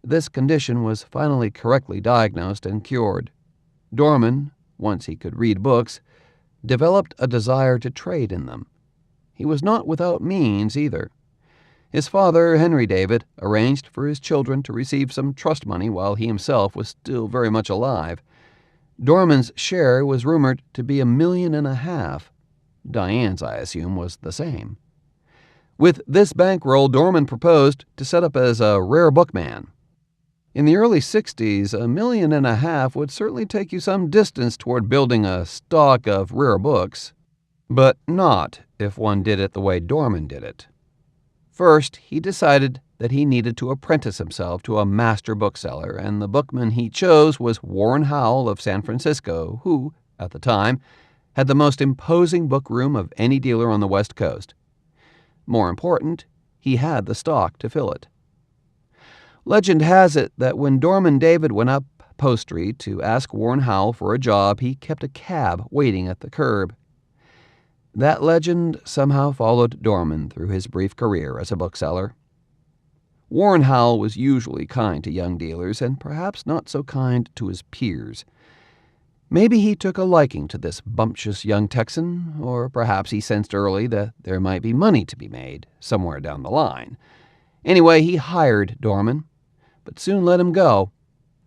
This condition was finally correctly diagnosed and cured. Dorman, once he could read books, developed a desire to trade in them. He was not without means either. His father, Henry David, arranged for his children to receive some trust money while he himself was still very much alive. Dorman's share was rumored to be $1.5 million. Diane's, I assume, was the same. With this bankroll, Dorman proposed to set up as a rare book man. In the early 60s, $1.5 million would certainly take you some distance toward building a stock of rare books, but not if one did it the way Dorman did it. First, he decided that he needed to apprentice himself to a master bookseller, and the bookman he chose was Warren Howell of San Francisco, who, at the time, had the most imposing book room of any dealer on the West Coast. More important, he had the stock to fill it. Legend has it that when Dorman David went up Post Street to ask Warren Howell for a job, he kept a cab waiting at the curb. That legend somehow followed Dorman through his brief career as a bookseller. Warren Howell was usually kind to young dealers, and perhaps not so kind to his peers. Maybe he took a liking to this bumptious young Texan, or perhaps he sensed early that there might be money to be made somewhere down the line. Anyway, he hired Dorman, but soon let him go.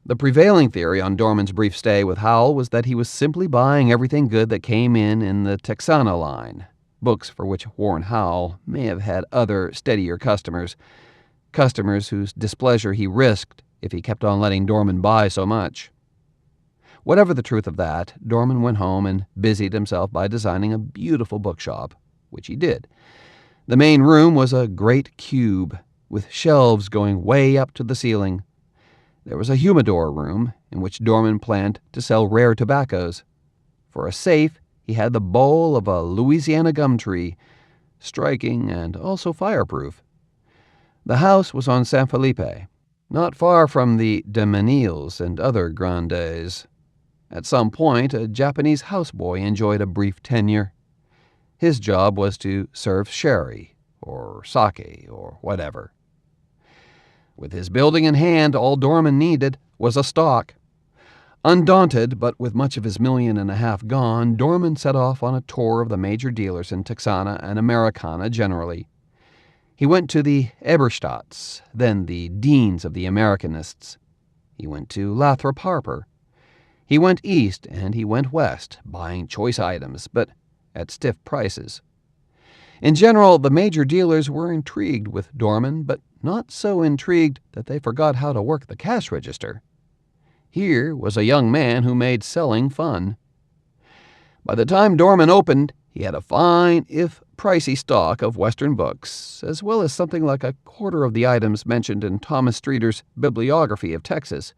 The prevailing theory on Dorman's brief stay with Howell was that he was simply buying everything good that came in the Texana line, books for which Warren Howell may have had other, steadier customers whose displeasure he risked if he kept on letting Dorman buy so much. Whatever the truth of that, Dorman went home and busied himself by designing a beautiful bookshop, which he did. The main room was a great cube, with shelves going way up to the ceiling. There was a humidor room, in which Dorman planned to sell rare tobaccos. For a safe, he had the bowl of a Louisiana gum tree, striking and also fireproof. The house was on San Felipe, not far from the de Menils and other grandees. At some point, a Japanese houseboy enjoyed a brief tenure. His job was to serve sherry, or sake, or whatever. With his building in hand, all Dorman needed was a stock. Undaunted, but with much of his $1.5 million gone, Dorman set off on a tour of the major dealers in Texana and Americana generally. He went to the Eberstadts, then the deans of the Americanists. He went to Lathrop Harper. He went east and he went west, buying choice items, but at stiff prices. In general, the major dealers were intrigued with Dorman, but not so intrigued that they forgot how to work the cash register. Here was a young man who made selling fun. By the time Dorman opened, he had a fine, if pricey, stock of Western books, as well as something like a quarter of the items mentioned in Thomas Streeter's Bibliography of Texas,